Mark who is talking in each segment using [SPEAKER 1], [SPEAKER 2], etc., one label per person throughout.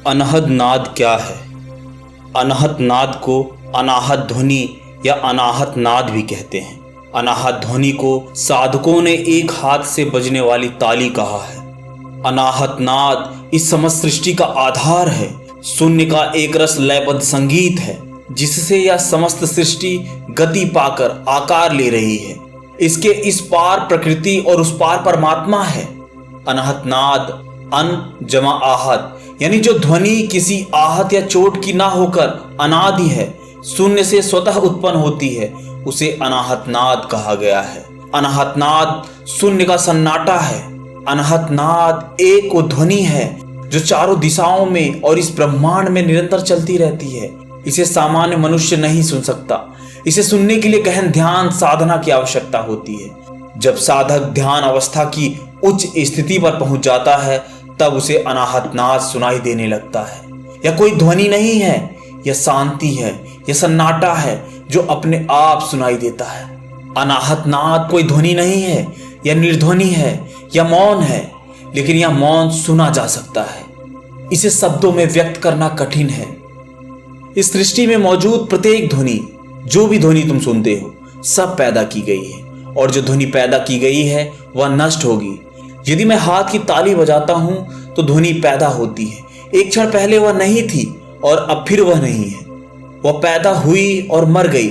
[SPEAKER 1] अनहद नाद क्या है? अनहद नाद को अनाहत ध्वनि या अनाहत नाद भी कहते हैं। अनाहत ध्वनि को साधकों ने एक हाथ से बजने वाली ताली कहा है। अनाहत नाद इस समस्त सृष्टि का आधार है, शून्य का एक रस लयबद्ध संगीत है जिससे यह समस्त सृष्टि गति पाकर आकार ले रही है। इसके इस पार प्रकृति और उस पार परमात्मा है। अनहत नाद अन जमा आहत, यानी जो ध्वनि किसी आहत या चोट की ना होकर अनादि है, शून्य से स्वतः उत्पन्न होती है, उसे अनाहत नाद कहा गया है। अनाहत नाद शून्य का सन्नाटा है। अनाहत नाद एक वो ध्वनि है जो चारों दिशाओं में और इस ब्रह्मांड में निरंतर चलती रहती है। इसे सामान्य मनुष्य नहीं सुन सकता। इसे सुनने के लिए गहन ध्यान साधना की आवश्यकता होती है। जब साधक ध्यान अवस्था की उच्च स्थिति पर पहुंच जाता है तब उसे अनाहत नाद सुनाई देने लगता है। यह कोई ध्वनि नहीं है, यह शांति है, यह सन्नाटा है जो अपने आप सुनाई देता है। अनाहत नाद कोई ध्वनि नहीं है, यह निर्ध्वनि है, यह मौन है, लेकिन यह मौन सुना जा सकता है। इसे शब्दों में व्यक्त करना कठिन है। इस सृष्टि में मौजूद प्रत्येक ध्वनि, जो भी ध्वनि तुम सुनते हो, सब पैदा की गई है, और जो ध्वनि पैदा की गई है वह नष्ट होगी। यदि मैं हाथ की ताली बजाता हूं तो ध्वनि पैदा होती है। एक क्षण पहले वह नहीं थी और अब फिर वह नहीं है। वह पैदा हुई और मर गई।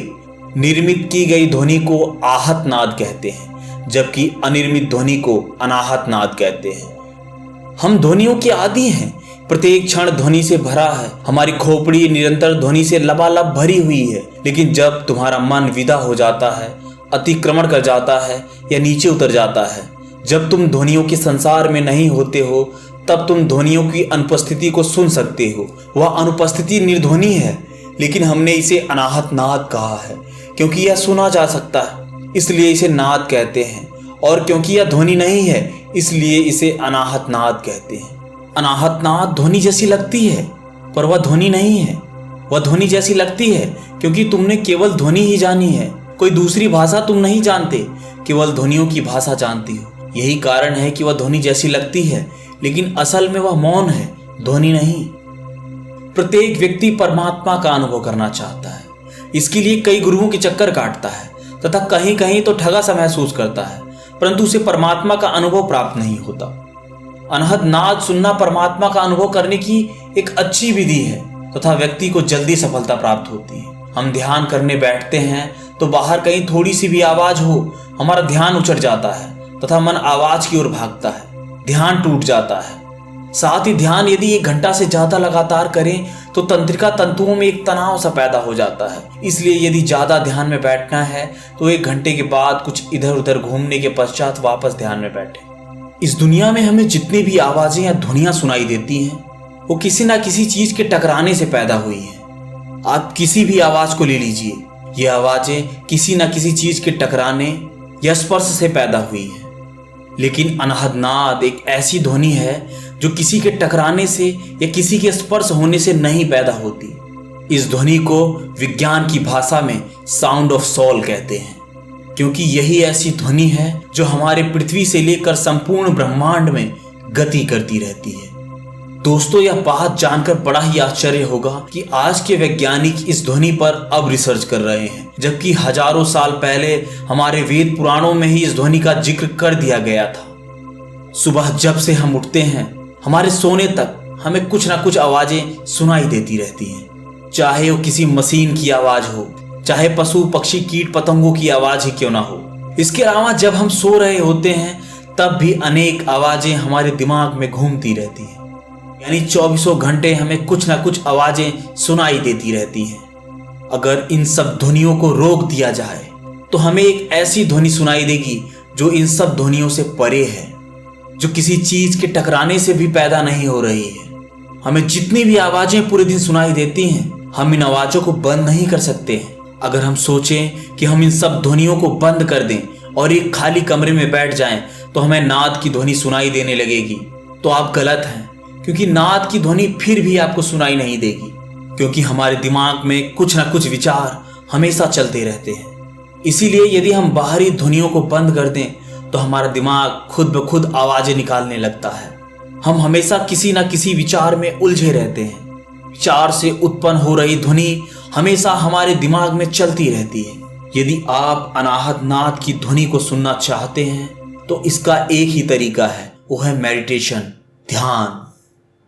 [SPEAKER 1] निर्मित की गई ध्वनि को आहत नाद कहते हैं, जबकि अनिर्मित ध्वनि को अनाहत नाद कहते हैं। हम ध्वनियों के आदी हैं। प्रत्येक क्षण ध्वनि से भरा है। हमारी खोपड़ी निरंतर ध्वनि से लबालब भरी हुई है। लेकिन जब तुम्हारा मन विदा हो जाता है, अतिक्रमण कर जाता है या नीचे उतर जाता है, जब तुम ध्वनियों के संसार में नहीं होते हो, तब तुम ध्वनियों की अनुपस्थिति को सुन सकते हो। वह अनुपस्थिति निर्ध्वनि है, लेकिन हमने इसे अनाहत नाद कहा है क्योंकि यह सुना जा सकता है, इसलिए इसे नाद कहते हैं, और क्योंकि यह ध्वनि नहीं है इसलिए इसे अनाहत नाद कहते हैं। अनाहत नाद ध्वनि जैसी लगती है, पर वह ध्वनि नहीं है। वह ध्वनि जैसी लगती है क्योंकि तुमने केवल ध्वनि ही जानी है। कोई दूसरी भाषा तुम नहीं जानते, केवल ध्वनियों की भाषा जानती हो। यही कारण है कि वह ध्वनि जैसी लगती है, लेकिन असल में वह मौन है, ध्वनि नहीं। प्रत्येक व्यक्ति परमात्मा का अनुभव करना चाहता है। इसके लिए कई गुरुओं के चक्कर काटता है तथा कहीं कहीं तो ठगा सा महसूस करता है, परंतु उसे परमात्मा का अनुभव प्राप्त नहीं होता। अनहद नाद सुनना परमात्मा का अनुभव करने की एक अच्छी विधि है तथा व्यक्ति को जल्दी सफलता प्राप्त होती है। हम ध्यान करने बैठते हैं तो बाहर कहीं थोड़ी सी भी आवाज हो, हमारा ध्यान उचट जाता है तथा मन आवाज की ओर भागता है, ध्यान टूट जाता है। साथ ही ध्यान यदि 1 घंटा से ज्यादा लगातार करें तो तंत्रिका तंतुओं में एक तनाव सा पैदा हो जाता है। इसलिए यदि ज्यादा ध्यान में बैठना है तो 1 घंटे के बाद कुछ इधर उधर घूमने के पश्चात वापस ध्यान में बैठे। इस दुनिया में हमें जितनी भी आवाजें या ध्वनियां सुनाई देती हैं, वो किसी ना किसी चीज के टकराने से पैदा हुई हैं। आप किसी भी आवाज को ले लीजिए, ये आवाजें किसी ना किसी चीज के टकराने या स्पर्श से पैदा हुई हैं। लेकिन अनहद नाद एक ऐसी ध्वनि है जो किसी के टकराने से या किसी के स्पर्श होने से नहीं पैदा होती। इस ध्वनि को विज्ञान की भाषा में साउंड ऑफ सोल कहते हैं, क्योंकि यही ऐसी ध्वनि है जो हमारे पृथ्वी से लेकर संपूर्ण ब्रह्मांड में गति करती रहती है। दोस्तों, यह बात जानकर बड़ा ही आश्चर्य होगा कि आज के वैज्ञानिक इस ध्वनि पर अब रिसर्च कर रहे हैं, जबकि हजारों साल पहले हमारे वेद पुराणों में ही इस ध्वनि का जिक्र कर दिया गया था। सुबह जब से हम उठते हैं, हमारे सोने तक हमें कुछ ना कुछ आवाजें सुनाई देती रहती हैं, चाहे वो किसी मशीन की आवाज हो, चाहे पशु पक्षी कीट पतंगों की आवाज ही क्यों ना हो। इसके अलावा जब हम सो रहे होते हैं तब भी अनेक आवाजें हमारे दिमाग में घूमती रहती हैं, यानी 24 घंटे हमें कुछ ना कुछ आवाजें सुनाई देती रहती हैं। अगर इन सब ध्वनियों को रोक दिया जाए तो हमें एक ऐसी ध्वनि सुनाई देगी जो इन सब ध्वनियों से परे है, जो किसी चीज के टकराने से भी पैदा नहीं हो रही है। हमें जितनी भी आवाजें पूरे दिन सुनाई देती हैं, हम इन आवाजों को बंद नहीं कर सकते हैं। अगर हम सोचें कि हम इन सब ध्वनियों को बंद कर दें और एक खाली कमरे में बैठ जाएं तो हमें नाद की ध्वनि सुनाई देने लगेगी, तो आप गलत हैं, क्योंकि नाद की ध्वनि फिर भी आपको सुनाई नहीं देगी, क्योंकि हमारे दिमाग में कुछ ना कुछ विचार हमेशा चलते रहते हैं। इसीलिए यदि हम बाहरी ध्वनियों को बंद कर दें तो हमारा दिमाग खुद ब खुद आवाजें निकालने लगता है। हम हमेशा किसी न किसी विचार में उलझे रहते हैं। विचार से उत्पन्न हो रही ध्वनि हमेशा हमारे दिमाग में चलती रहती है। यदि आप अनाहत नाद की ध्वनि को सुनना चाहते हैं तो इसका एक ही तरीका है, वो है मेडिटेशन, ध्यान।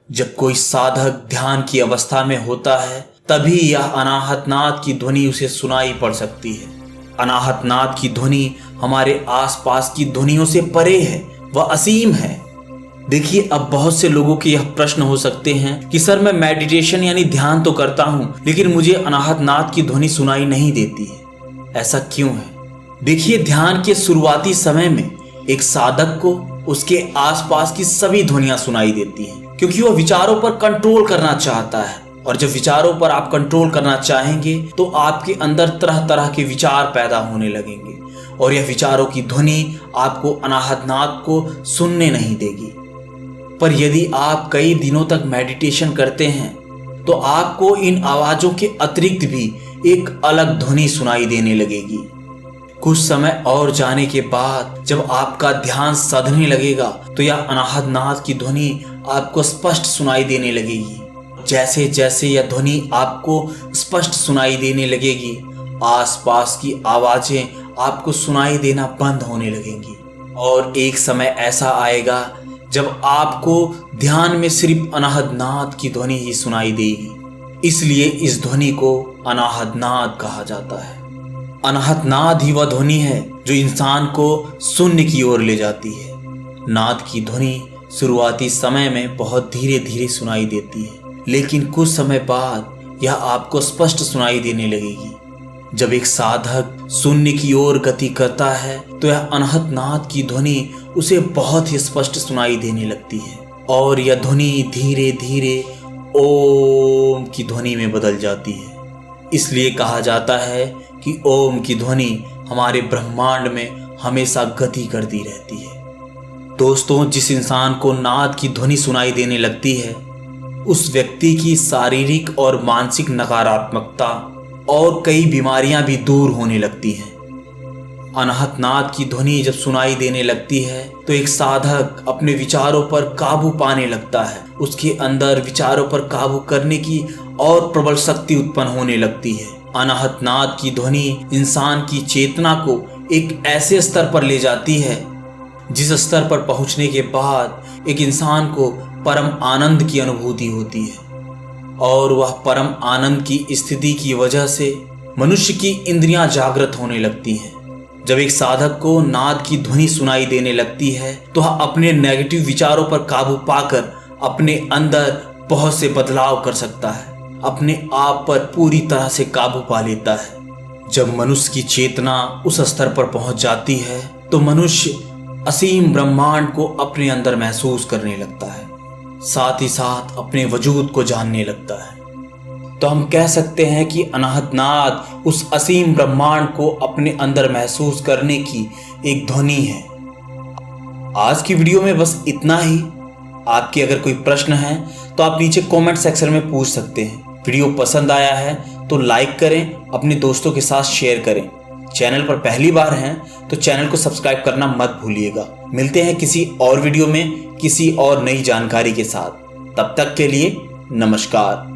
[SPEAKER 1] जब कोई साधक ध्यान की अवस्था में होता है तभी यह अनाहत नाद की ध्वनि उसे सुनाई पड़ सकती है। अनाहत नाद की ध्वनि हमारे आसपास की ध्वनियों से परे है, वह असीम है। देखिए, अब बहुत से लोगों के यह प्रश्न हो सकते हैं कि सर, मैं मेडिटेशन यानी ध्यान तो करता हूँ लेकिन मुझे अनाहत नाद की ध्वनि सुनाई नहीं देती है। ऐसा क्यों है? देखिए, ध्यान के शुरुआती समय में एक साधक को उसके आसपास की सभी ध्वनियां सुनाई देती हैं, क्योंकि वह विचारों पर कंट्रोल करना चाहता है। और जब विचारों पर आप कंट्रोल करना चाहेंगे तो आपके अंदर तरह तरह के विचार पैदा होने लगेंगे और यह विचारों की ध्वनि आपको अनाहत नाद को सुनने नहीं देगी। पर यदि आप कई दिनों तक मेडिटेशन करते हैं तो आपको इन आवाजों के अतिरिक्त भी एक अलग ध्वनि सुनाई देने लगेगी। कुछ समय और जाने के बाद जब आपका ध्यान साधने लगेगा तो यह अनाहत नाद की ध्वनि आपको स्पष्ट सुनाई देने लगेगी। जैसे जैसे यह ध्वनि आपको स्पष्ट सुनाई देने लगेगी, आसपास की आवाजें आपको सुनाई देना बंद होने लगेंगी और एक समय ऐसा आएगा जब आपको ध्यान में सिर्फ अनाहत नाद की ध्वनि ही सुनाई देगी। इसलिए इस ध्वनि को अनाहत नाद कहा जाता है। अनाहत नाद ही वह ध्वनि है जो इंसान को शून्य की ओर ले जाती है। नाद की ध्वनि शुरुआती समय में बहुत धीरे धीरे सुनाई देती है, लेकिन कुछ समय बाद यह आपको स्पष्ट सुनाई देने लगेगी। जब एक साधक शून्य की ओर गति करता है तो यह अनाहत नाद की ध्वनि उसे बहुत ही स्पष्ट सुनाई देने लगती है और यह ध्वनि धीरे धीरे ओम की ध्वनि में बदल जाती है। इसलिए कहा जाता है कि ओम की ध्वनि हमारे ब्रह्मांड में हमेशा गति करती रहती है। दोस्तों, जिस इंसान को नाद की ध्वनि सुनाई देने लगती है उस व्यक्ति की शारीरिक और मानसिक नकारात्मकता और कई बीमारियां भी दूर होने लगती हैं। अनाहत नाद की ध्वनि जब सुनाई देने लगती है तो एक साधक अपने विचारों पर काबू पाने लगता है। उसके अंदर विचारों पर काबू करने की और प्रबल शक्ति उत्पन्न होने लगती है। अनाहत नाद की ध्वनि इंसान की चेतना को एक ऐसे स्तर पर ले जाती है जिस स्तर पर पहुंचने के बाद एक इंसान को परम आनंद की अनुभूति होती है और वह परम आनंद की स्थिति की वजह से मनुष्य की इंद्रियां जागृत होने लगती हैं। जब एक साधक को नाद की ध्वनि सुनाई देने लगती है तो वह अपने नेगेटिव विचारों पर काबू पाकर अपने अंदर बहुत से बदलाव कर सकता है, अपने आप पर पूरी तरह से काबू पा लेता है। जब मनुष्य की चेतना उस स्तर पर पहुंच जाती है तो मनुष्य असीम ब्रह्मांड को अपने अंदर महसूस करने लगता है, साथ ही साथ अपने वजूद को जानने लगता है। तो हम कह सकते हैं कि अनाहत नाद उस असीम ब्रह्मांड को अपने अंदर महसूस करने की एक ध्वनि है। आज की वीडियो में बस इतना ही। आपके अगर कोई प्रश्न है तो आप नीचे कमेंट सेक्शन में पूछ सकते हैं। वीडियो पसंद आया है तो लाइक करें, अपने दोस्तों के साथ शेयर करें। चैनल पर पहली बार हैं तो चैनल को सब्सक्राइब करना मत भूलिएगा। मिलते हैं किसी और वीडियो में किसी और नई जानकारी के साथ। तब तक के लिए नमस्कार।